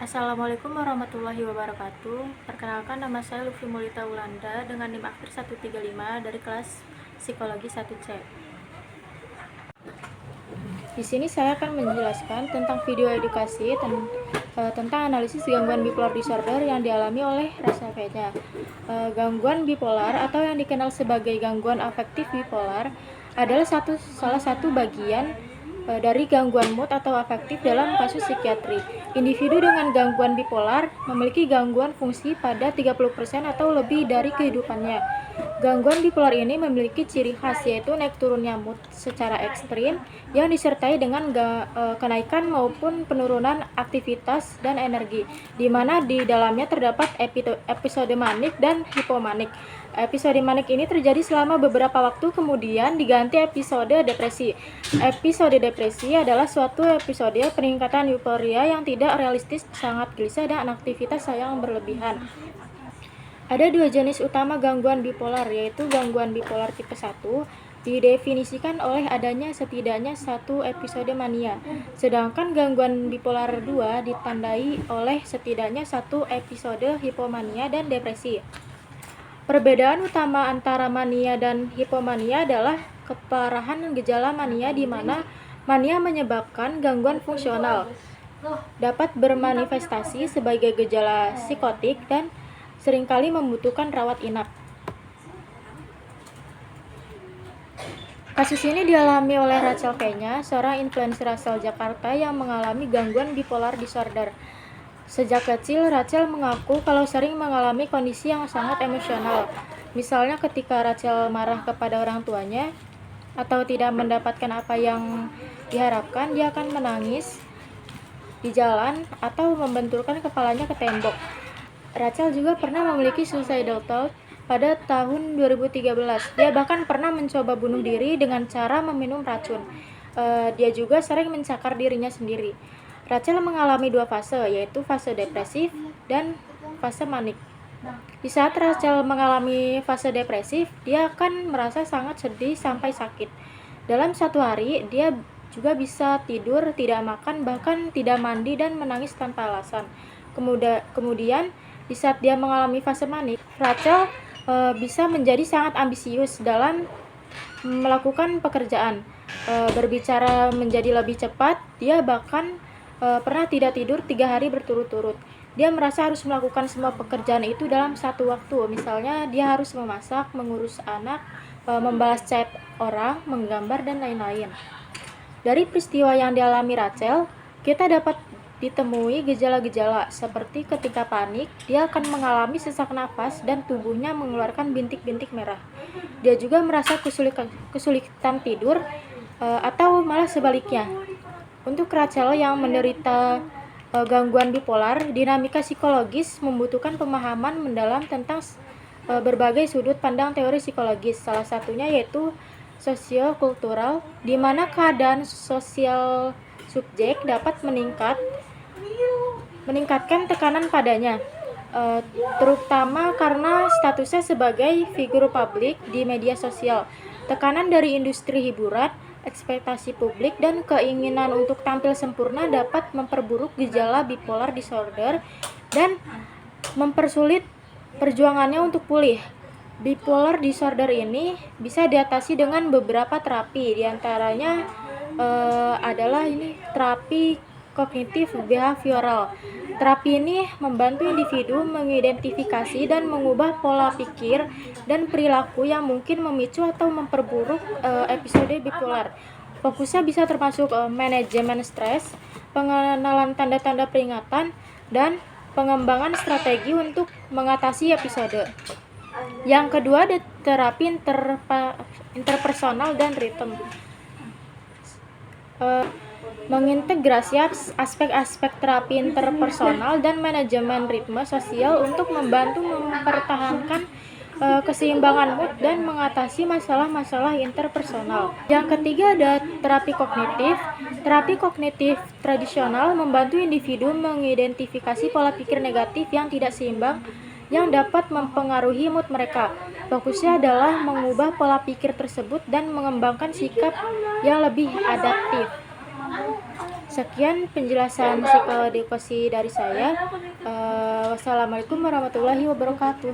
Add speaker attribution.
Speaker 1: Assalamualaikum warahmatullahi wabarakatuh. Perkenalkan, nama saya Lutfi Mulita Ulanda dengan NIM akhir 135 dari kelas Psikologi 1C. Di sini saya akan menjelaskan tentang video edukasi tentang analisis gangguan bipolar disorder yang dialami oleh Rachel Peña. Gangguan bipolar atau yang dikenal sebagai gangguan afektif bipolar adalah salah satu bagian dari gangguan mood atau afektif dalam kasus psikiatri. Individu dengan gangguan bipolar memiliki gangguan fungsi pada 30% atau lebih dari kehidupannya. Gangguan bipolar ini memiliki ciri khas, yaitu naik turunnya mood secara ekstrim yang disertai dengan kenaikan maupun penurunan aktivitas dan energi, di mana di dalamnya terdapat episode manik dan hipomanik. Episode manik ini terjadi selama beberapa waktu, kemudian diganti episode depresi. Episode depresi adalah suatu episode peningkatan euforia yang tidak realistis, sangat gelisah, dan aktivitas yang berlebihan. Ada dua jenis utama gangguan bipolar, yaitu gangguan bipolar tipe 1 didefinisikan oleh adanya setidaknya satu episode mania, sedangkan gangguan bipolar 2 ditandai oleh setidaknya satu episode hipomania dan depresi. Perbedaan utama antara mania dan hipomania adalah keparahan gejala mania, di mana mania menyebabkan gangguan fungsional, dapat bermanifestasi sebagai gejala psikotik dan seringkali membutuhkan rawat inap. Kasus ini dialami oleh Rachel Peña, seorang influencer asal Jakarta yang mengalami gangguan bipolar disorder. Sejak kecil, Rachel mengaku kalau sering mengalami kondisi yang sangat emosional. Misalnya ketika Rachel marah kepada orang tuanya atau tidak mendapatkan apa yang diharapkan, dia akan menangis di jalan atau membenturkan kepalanya ke tembok. Rachel juga pernah memiliki suicidal thought pada tahun 2013. Dia bahkan pernah mencoba bunuh diri dengan cara meminum racun. Dia juga sering mencakar dirinya sendiri. Rachel mengalami dua fase, yaitu fase depresif dan fase manik. Di saat Rachel mengalami fase depresif, dia akan merasa sangat sedih sampai sakit. Dalam satu hari, dia juga bisa tidur, tidak makan, bahkan tidak mandi, dan menangis tanpa alasan. Kemudian, di saat dia mengalami fase manik, Rachel bisa menjadi sangat ambisius dalam melakukan pekerjaan, berbicara menjadi lebih cepat. Dia bahkan pernah tidak tidur 3 hari berturut-turut. Dia merasa harus melakukan semua pekerjaan itu dalam satu waktu. Misalnya dia harus memasak, mengurus anak, membalas chat orang, menggambar, dan lain-lain. Dari peristiwa yang dialami Rachel, kita dapat ditemui gejala-gejala seperti ketika panik, dia akan mengalami sesak napas dan tubuhnya mengeluarkan bintik-bintik merah. Dia juga merasa kesulitan tidur, atau malah sebaliknya. Untuk Rachel yang menderita gangguan bipolar, dinamika psikologis membutuhkan pemahaman mendalam tentang berbagai sudut pandang teori psikologis. Salah satunya yaitu sosiokultural, di mana keadaan sosial subjek dapat meningkatkan tekanan padanya, terutama karena statusnya sebagai figur publik di media sosial. Tekanan dari industri hiburan, ekspektasi publik, dan keinginan untuk tampil sempurna dapat memperburuk gejala bipolar disorder dan mempersulit perjuangannya untuk pulih. Bipolar disorder ini bisa diatasi dengan beberapa terapi, diantaranya adalah terapi kognitif behavioral. Terapi ini membantu individu mengidentifikasi dan mengubah pola pikir dan perilaku yang mungkin memicu atau memperburuk episode bipolar. Fokusnya bisa termasuk manajemen stres, pengenalan tanda-tanda peringatan, dan pengembangan strategi untuk mengatasi episode. Yang kedua, ada terapi interpersonal dan ritme. Mengintegrasi aspek-aspek terapi interpersonal dan manajemen ritme sosial untuk membantu mempertahankan keseimbangan mood dan mengatasi masalah-masalah interpersonal. Yang ketiga, ada terapi kognitif. Terapi kognitif tradisional membantu individu mengidentifikasi pola pikir negatif yang tidak seimbang yang dapat mempengaruhi mood mereka. Fokusnya adalah mengubah pola pikir tersebut dan mengembangkan sikap yang lebih adaptif. Sekian penjelasan psikoedukasi dari saya. Wassalamualaikum warahmatullahi wabarakatuh.